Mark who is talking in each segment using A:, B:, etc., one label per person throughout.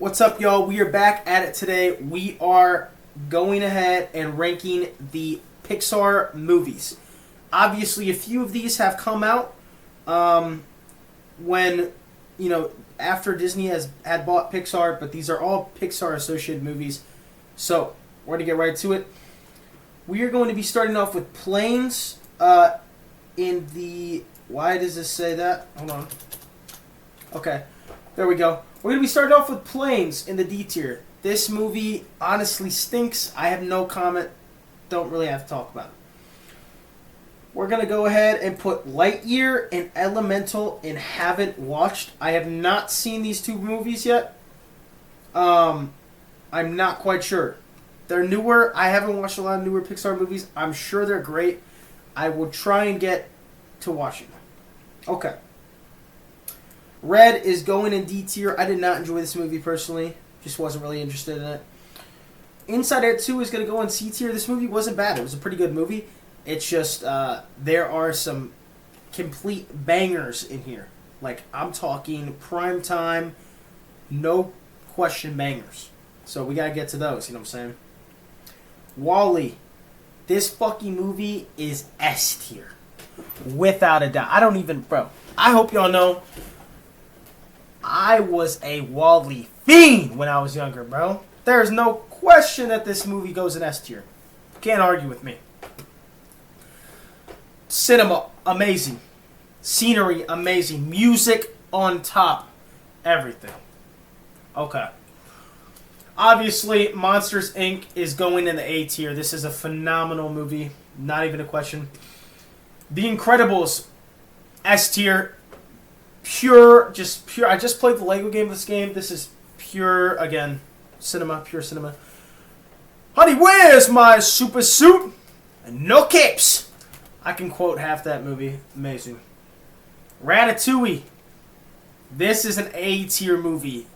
A: What's up, y'all? We are back at it today. We are going ahead and ranking the Pixar movies. Obviously, a few of these have come out when, after Disney had bought Pixar, but these are all Pixar-associated movies. So, we're going to get right to it. We are going to be starting off with Planes in the... Why does this say that? Hold on. Okay, there we go. We're going to be starting off with Planes in the D tier. This movie honestly stinks. I have no comment. Don't really have to talk about it. We're going to go ahead and put Lightyear and Elemental in haven't watched. I have not seen these two movies yet. I'm not quite sure. They're newer. I haven't watched a lot of newer Pixar movies. I'm sure they're great. I will try and get to watching them. Okay. Red is going in D tier. I did not enjoy this movie personally. Just wasn't really interested in it. Inside Out 2 is going to go in C tier. This movie wasn't bad. It was a pretty good movie. It's just there are some complete bangers in here. Like, I'm talking prime time, no question bangers. So we got to get to those, you know what I'm saying? WALL-E. This fucking movie is S tier. Without a doubt. I hope y'all know I was a WALL-E fiend when I was younger, bro. There's no question that this movie goes in S tier. Can't argue with me. Cinema, amazing. Scenery, amazing. Music on top. Everything. Okay. Obviously, Monsters, Inc. is going in the A tier. This is a phenomenal movie. Not even a question. The Incredibles, S tier. Pure. I just played the Lego game of this game. This is pure, again, cinema, pure cinema. Honey, where's my super suit? And no capes. I can quote half that movie. Amazing. Ratatouille. This is an A tier movie.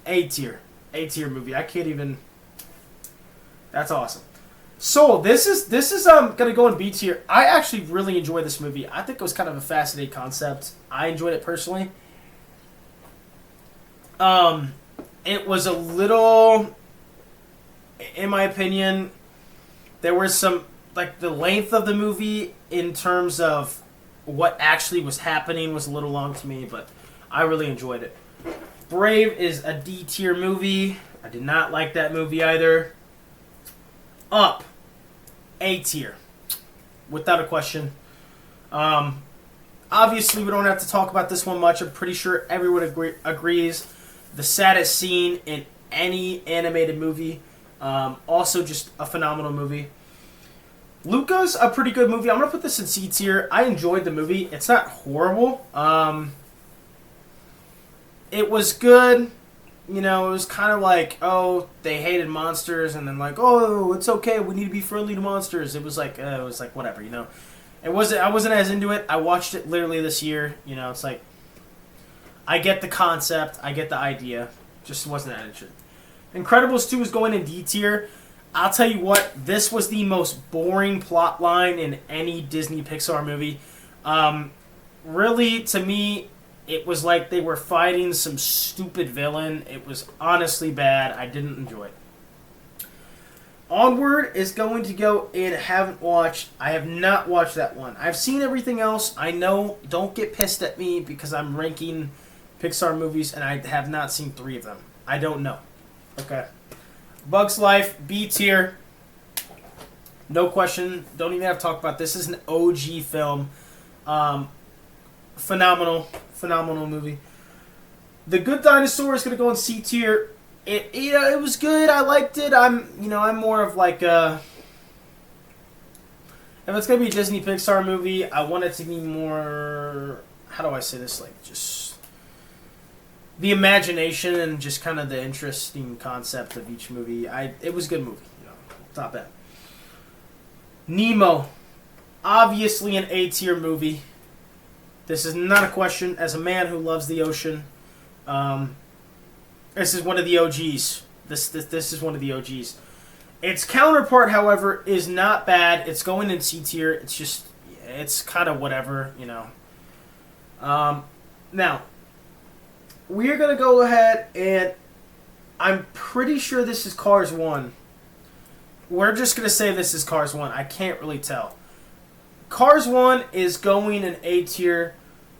A: A tier. A tier movie. I can't even... That's awesome. Soul. This is gonna go in B tier. I actually really enjoyed this movie. I think it was kind of a fascinating concept. I enjoyed it personally. It was a little, in my opinion, there was some, like, the length of the movie in terms of what actually was happening was a little long to me, but I really enjoyed it. Brave is a D tier movie. I did not like that movie either. Up. A tier. Without a question. Obviously, we don't have to talk about this one much. I'm pretty sure everyone agrees. The saddest scene in any animated movie. Also, just a phenomenal movie. Luca's a pretty good movie. I'm going to put this in C tier. I enjoyed the movie. It's not horrible. It was good. You know, it was kind of like, oh, they hated monsters, and then like, oh, it's okay, we need to be friendly to monsters. It was like whatever, you know. I wasn't as into it. I watched it literally this year. You know, it's like, I get the concept, I get the idea, just wasn't that interested. Incredibles 2 is going in D tier. I'll tell you what, this was the most boring plot line in any Disney Pixar movie. Really, to me, it was like they were fighting some stupid villain. It was honestly bad. I didn't enjoy it. Onward is going to go in haven't watched. I have not watched that one. I've seen everything else. I know, don't get pissed at me because I'm ranking Pixar movies and I have not seen 3 of them. I don't know. Okay. Bugs Life, B tier. No question. Don't even have to talk about this. This is an OG film. Phenomenal movie. The Good Dinosaur is going to go in C tier. It was good. I liked it. I'm more of like a... If it's going to be a Disney Pixar movie, I want it to be more... How do I say this? Like, just... The imagination and just kind of the interesting concept of each movie. It was a good movie. You know, not bad. Nemo. Obviously an A tier movie. This is not a question. As a man who loves the ocean, this is one of the OGs. This is one of the OGs. Its counterpart, however, is not bad. It's going in C tier. It's kind of whatever, you know. Now, we are going to go ahead and I'm pretty sure this is Cars 1. We're just going to say this is Cars 1. I can't really tell. Cars 1 is going in A tier.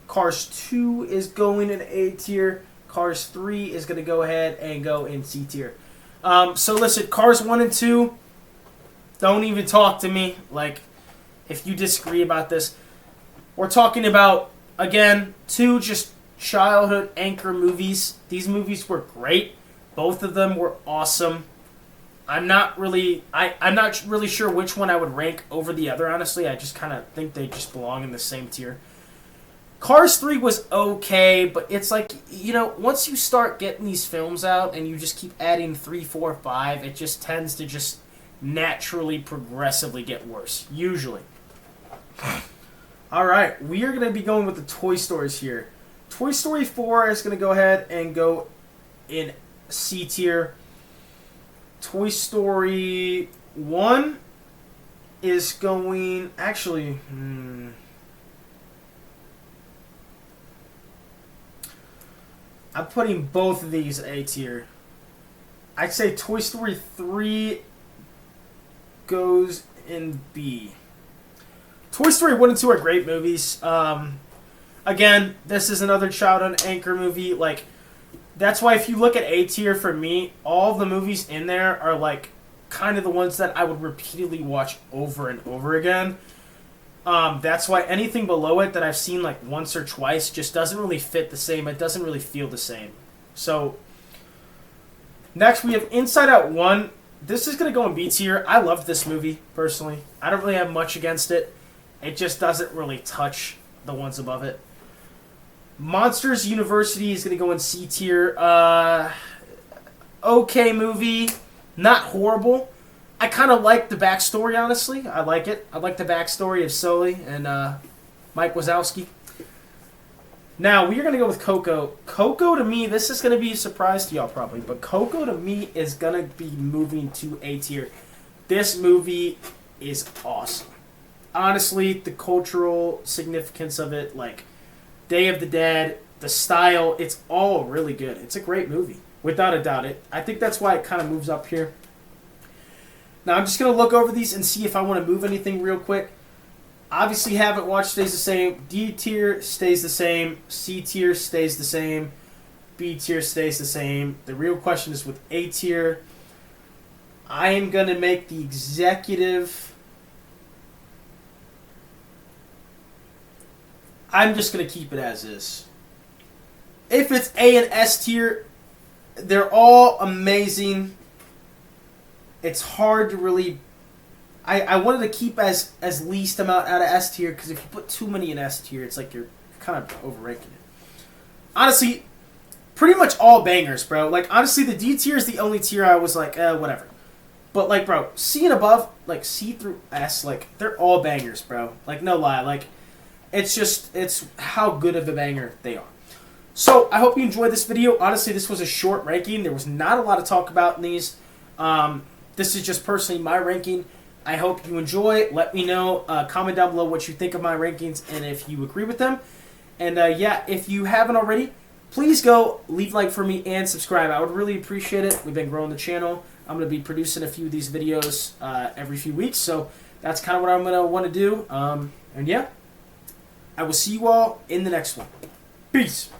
A: Cars 2 is going in A tier. Cars 3 is going to go ahead and go in C tier. So listen, Cars 1 and 2, don't even talk to me. Like, if you disagree about this. We're talking about, again, 2 just childhood anchor movies. These movies were great. Both of them were awesome. I'm not really sure which one I would rank over the other, honestly. I just kind of think they just belong in the same tier. Cars 3 was okay, but it's like, you know, once you start getting these films out and you just keep adding 3, 4, 5, it just tends to just naturally, progressively get worse, usually. Alright, we are going to be going with the Toy Stories here. Toy Story 4 is going to go ahead and go in C tier. Toy Story 1 is going... Actually... I'm putting both of these A tier. I'd say Toy Story 3 goes in B. Toy Story 1 and 2 are great movies. Again, this is another childhood anchor movie. Like, that's why if you look at A tier for me, all the movies in there are like kind of the ones that I would repeatedly watch over and over again. That's why anything below it that I've seen like once or twice just doesn't really fit the same. It doesn't really feel the same. So, next we have Inside Out 1. This is going to go in B tier. I loved this movie, personally. I don't really have much against it. It just doesn't really touch the ones above it. Monsters University is going to go in C tier. Okay movie. Not horrible. I kind of like the backstory, honestly. I like it. I like the backstory of Sully and Mike Wazowski. Now, we are going to go with Coco. Coco, to me, this is going to be a surprise to y'all probably, but Coco, to me, is going to be moving to A tier. This movie is awesome. Honestly, the cultural significance of it, like Day of the Dead, the style, it's all really good. It's a great movie, without a doubt. I think that's why it kind of moves up here. Now, I'm just going to look over these and see if I want to move anything real quick. Obviously, Haven't Watched stays the same. D tier stays the same. C tier stays the same. B tier stays the same. The real question is with A tier. I am going to make the executive... I'm just going to keep it as is. If it's A and S tier, they're all amazing. It's hard to really... I wanted to keep as least amount out of S tier, because if you put too many in S tier, it's like you're kind of overranking it. Honestly, pretty much all bangers, bro. Like, honestly, the D tier is the only tier I was like, whatever. But, like, bro, C and above, like, C through S, like, they're all bangers, bro. Like, no lie. Like, it's how good of a banger they are. So, I hope you enjoyed this video. Honestly, this was a short ranking. There was not a lot to talk about in these. This is just personally my ranking. I hope you enjoy. Let me know. Comment down below what you think of my rankings and if you agree with them. And yeah, if you haven't already, please go leave a like for me and subscribe. I would really appreciate it. We've been growing the channel. I'm going to be producing a few of these videos every few weeks. So that's kind of what I'm going to want to do. And yeah, I will see you all in the next one. Peace.